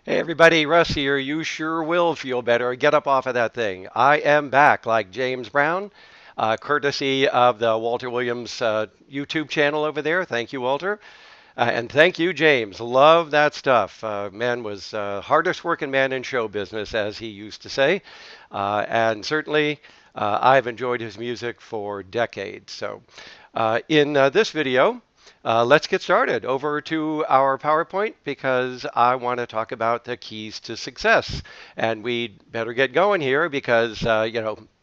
Hey everybody, Russ here. You sure will feel better. Get up off of that thing. I am back like James Brown, courtesy of the Walter Williams YouTube channel over there. Thank you, Walter. And thank you, James. Love that stuff. Man was hardest working man in show business, as he used to say. And certainly, I've enjoyed his music for decades. So, in this video, let's get started. Over to our PowerPoint because I want to talk about the keys to success. And we'd better get going here because,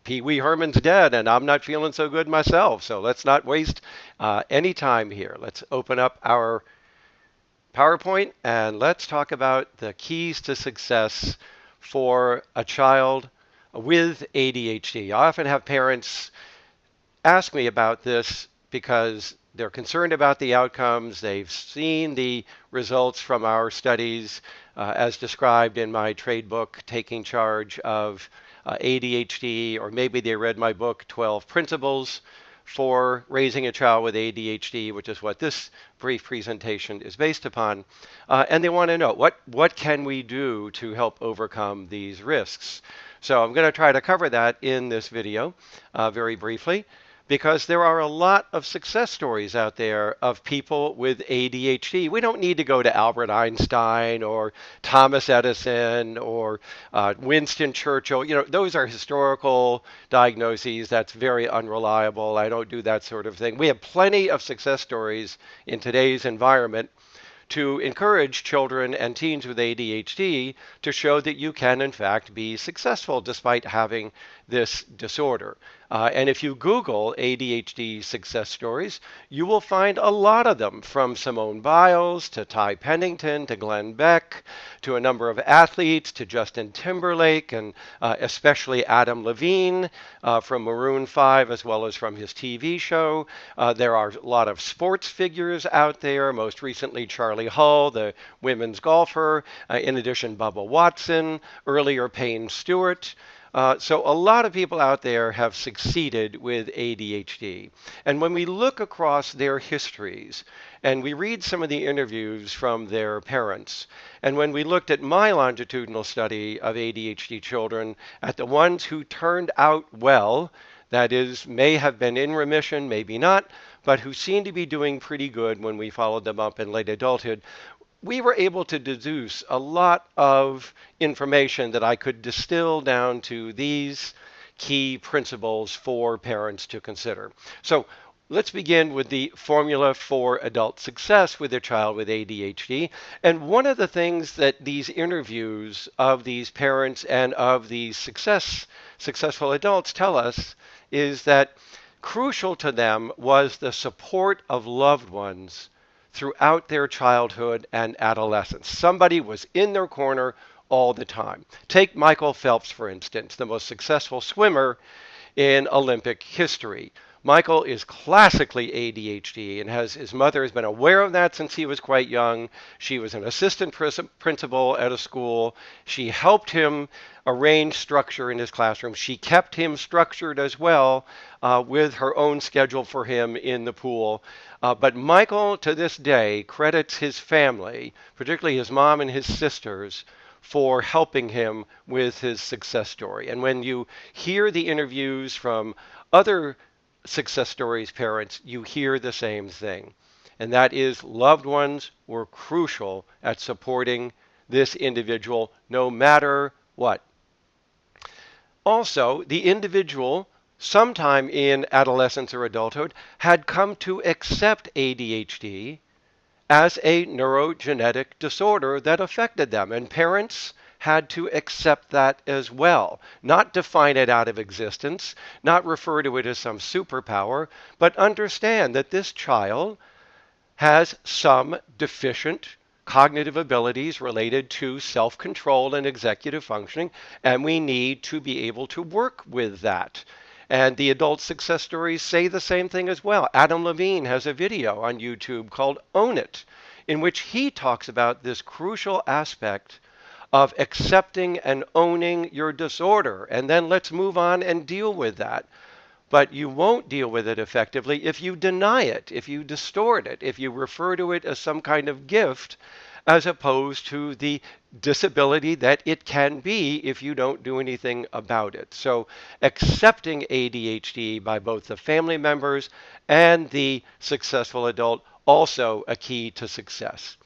Pee Wee Herman's dead and I'm not feeling so good myself. So let's not waste any time here. Let's open up our PowerPoint and let's talk about the keys to success for a child with ADHD. I often have parents ask me about this because they're concerned about the outcomes. They've seen the results from our studies as described in my trade book, Taking Charge of ADHD, or maybe they read my book, 12 Principles for Raising a Child with ADHD, which is what this brief presentation is based upon. And they want to know, what can we do to help overcome these risks? So I'm going to try to cover that in this video very briefly, because there are a lot of success stories out there of people with ADHD. We don't need to go to Albert Einstein or Thomas Edison or Winston Churchill. Those are historical diagnoses. That's very unreliable. I don't do that sort of thing. We have plenty of success stories in today's environment to encourage children and teens with ADHD to show that you can, in fact, be successful despite having this disorder. And if you Google ADHD success stories, you will find a lot of them, from Simone Biles to Ty Pennington to Glenn Beck to a number of athletes to Justin Timberlake and especially Adam Levine from Maroon 5 as well as from his TV show. There are a lot of sports figures out there, most recently Charlie Hull, the women's golfer, in addition Bubba Watson, earlier Payne Stewart. So a lot of people out there have succeeded with ADHD. And when we look across their histories and we read some of the interviews from their parents, and when we looked at my longitudinal study of ADHD children, at the ones who turned out well, that is, may have been in remission, maybe not, but who seemed to be doing pretty good when we followed them up in late adulthood, we were able to deduce a lot of information that I could distill down to these key principles for parents to consider. So let's begin with the formula for adult success with a child with ADHD. And one of the things that these interviews of these parents and of these successful adults tell us is that crucial to them was the support of loved ones throughout their childhood and adolescence. Somebody was in their corner all the time. Take Michael Phelps, for instance, the most successful swimmer in Olympic history. Michael is classically ADHD and his mother has been aware of that since he was quite young. She was an assistant principal at a school. She helped him arrange structure in his classroom. She kept him structured as well with her own schedule for him in the pool. But Michael, to this day, credits his family, particularly his mom and his sisters, for helping him with his success story. And when you hear the interviews from other success stories parents, you hear the same thing. And that is loved ones were crucial at supporting this individual no matter what. Also, the individual, sometime in adolescence or adulthood, had come to accept ADHD as a neurogenetic disorder that affected them. And parents had to accept that as well, not define it out of existence, not refer to it as some superpower, but understand that this child has some deficient cognitive abilities related to self-control and executive functioning, and we need to be able to work with that. And the adult success stories say the same thing as well. Adam Levine has a video on YouTube called Own It, in which he talks about this crucial aspect of accepting and owning your disorder. And then let's move on and deal with that. But you won't deal with it effectively if you deny it, if you distort it, if you refer to it as some kind of gift as opposed to the disability that it can be if you don't do anything about it. So accepting ADHD by both the family members and the successful adult, also a key to success.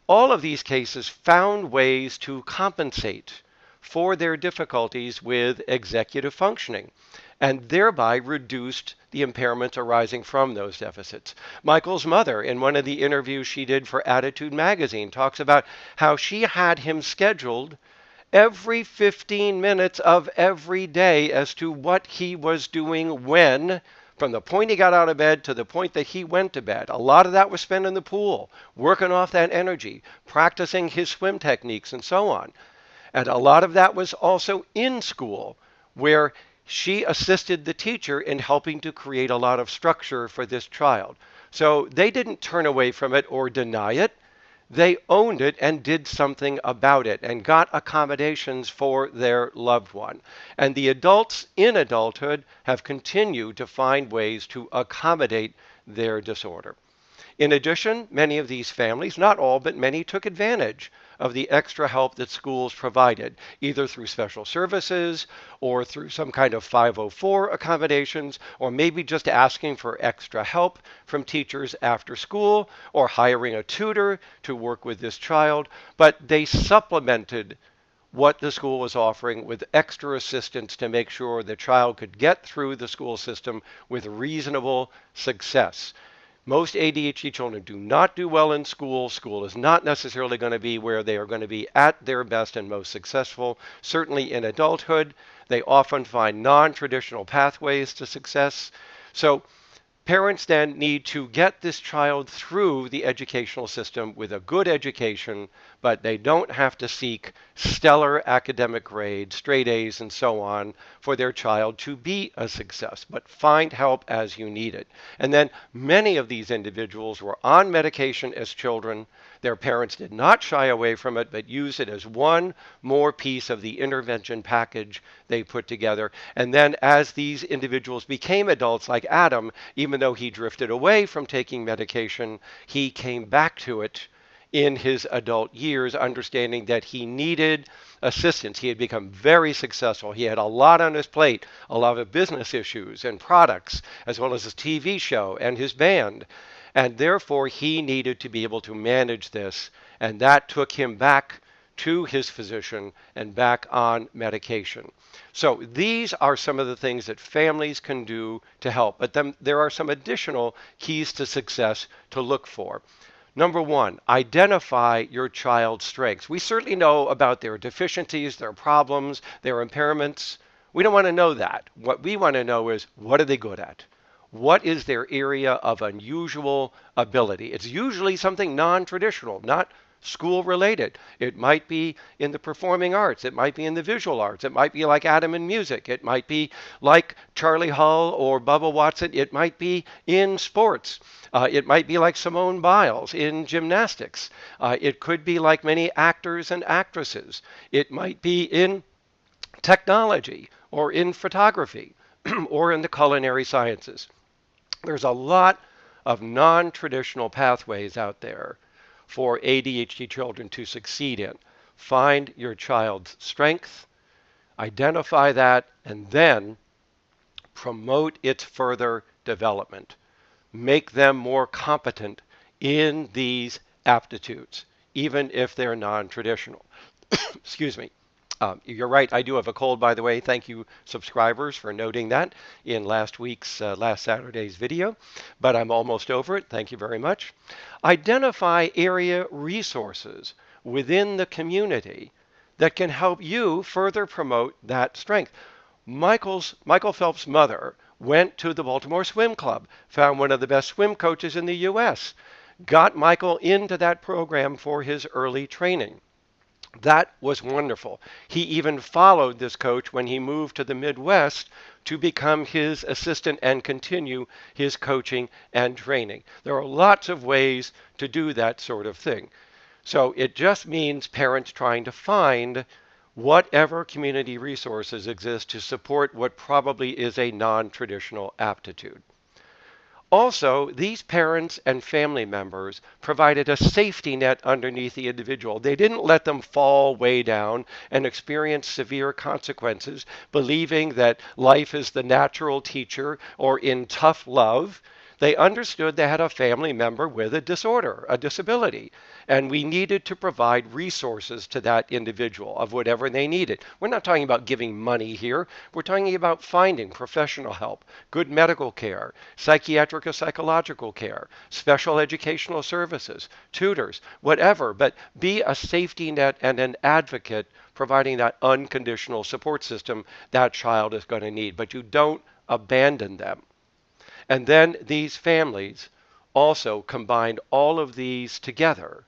All of these cases found ways to compensate for their difficulties with executive functioning and thereby reduced the impairments arising from those deficits. Michael's mother, in one of the interviews she did for Attitude magazine, talks about how she had him scheduled every 15 minutes of every day as to what he was doing when, from the point he got out of bed to the point that he went to bed. A lot of that was spent in the pool, working off that energy, practicing his swim techniques, and so on. And a lot of that was also in school, where she assisted the teacher in helping to create a lot of structure for this child. So they didn't turn away from it or deny it. They owned it and did something about it and got accommodations for their loved one. And the adults in adulthood have continued to find ways to accommodate their disorder. In addition, many of these families, not all, but many, took advantage of the extra help that schools provided, either through special services or through some kind of 504 accommodations, or maybe just asking for extra help from teachers after school or hiring a tutor to work with this child. But they supplemented what the school was offering with extra assistance to make sure the child could get through the school system with reasonable success. Most ADHD children do not do well in school. School is not necessarily going to be where they are going to be at their best and most successful. Certainly in adulthood, they often find non-traditional pathways to success. So parents then need to get this child through the educational system with a good education, but they don't have to seek stellar academic grades, straight A's, and so on for their child to be a success, but find help as you need it. And then many of these individuals were on medication as children. Their parents did not shy away from it, but used it as one more piece of the intervention package they put together. And then as these individuals became adults, like Adam, even though he drifted away from taking medication, he came back to it in his adult years, understanding that he needed assistance. He had become very successful. He had a lot on his plate, a lot of business issues and products, as well as his TV show and his band. And therefore, he needed to be able to manage this. And that took him back to his physician and back on medication. So these are some of the things that families can do to help. But then there are some additional keys to success to look for. Number one, identify your child's strengths. We certainly know about their deficiencies, their problems, their impairments. We don't want to know that. What we want to know is, what are they good at? What is their area of unusual ability? It's usually something non-traditional, not school related. It might be in the performing arts. It might be in the visual arts. It might be like Adam in music. It might be like Charlie Hull or Bubba Watson. It might be in sports. It might be like Simone Biles in gymnastics. It could be like many actors and actresses. It might be in technology or in photography or in the culinary sciences. There's a lot of non-traditional pathways out there for ADHD children to succeed in. Find your child's strength, identify that, and then promote its further development. Make them more competent in these aptitudes, even if they're non-traditional. Excuse me. You're right, I do have a cold, by the way. Thank you, subscribers, for noting that in last Saturday's video, but I'm almost over it. Thank you very much. Identify area resources within the community that can help you further promote that strength. Michael Phelps' mother went to the Baltimore Swim Club, found one of the best swim coaches in the U.S., got Michael into that program for his early training. That was wonderful. He even followed this coach when he moved to the Midwest to become his assistant and continue his coaching and training. There are lots of ways to do that sort of thing. So it just means parents trying to find whatever community resources exist to support what probably is a non-traditional aptitude. Also, these parents and family members provided a safety net underneath the individual. They didn't let them fall way down and experience severe consequences, believing that life is the natural teacher or in tough love. They understood they had a family member with a disorder, a disability, and we needed to provide resources to that individual of whatever they needed. We're not talking about giving money here. We're talking about finding professional help, good medical care, psychiatric or psychological care, special educational services, tutors, whatever, but be a safety net and an advocate providing that unconditional support system that child is going to need. But you don't abandon them. And then these families also combined all of these together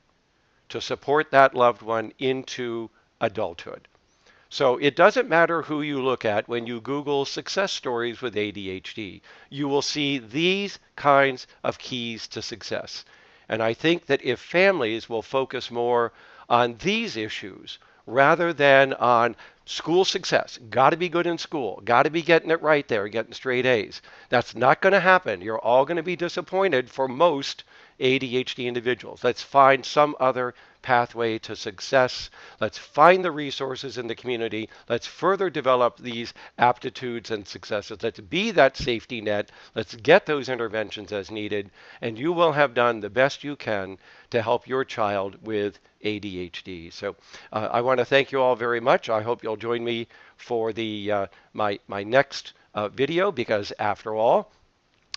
to support that loved one into adulthood. So it doesn't matter who you look at when you Google success stories with ADHD. You will see these kinds of keys to success. And I think that if families will focus more on these issues rather than on school success, got to be good in school, got to be getting it right there, getting straight A's. That's not going to happen. You're all going to be disappointed for most ADHD individuals. Let's find some other pathway to success. Let's find the resources in the community. Let's further develop these aptitudes and successes. Let's be that safety net. Let's get those interventions as needed, and you will have done the best you can to help your child with ADHD. So I want to thank you all very much. I hope you'll join me for the my next video, because after all,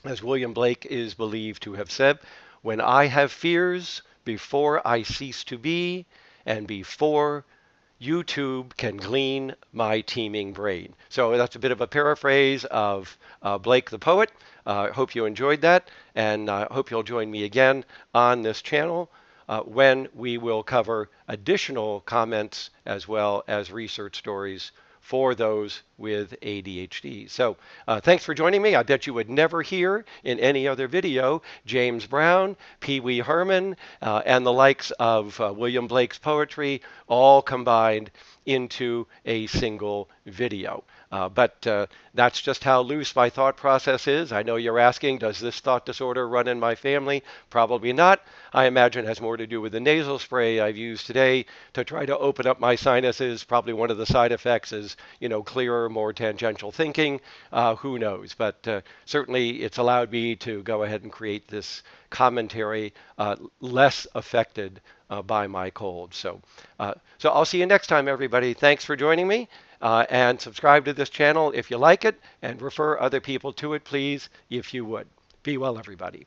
as William Blake is believed to have said, when I have fears, before I cease to be, and before YouTube can glean my teeming brain. So that's a bit of a paraphrase of Blake the poet. Hope you enjoyed that, and I hope you'll join me again on this channel when we will cover additional comments as well as research stories for those with ADHD. So thanks for joining me. I bet you would never hear in any other video James Brown, Pee Wee Herman, and the likes of William Blake's poetry all combined into a single video. But that's just how loose my thought process is. I know you're asking, does this thought disorder run in my family? Probably not. I imagine it has more to do with the nasal spray I've used today to try to open up my sinuses. Probably one of the side effects is, clearer, more tangential thinking. Who knows? But certainly it's allowed me to go ahead and create this commentary less affected by my cold. So I'll see you next time, everybody. Thanks for joining me. And subscribe to this channel if you like it, and refer other people to it, please, if you would. Be well, everybody.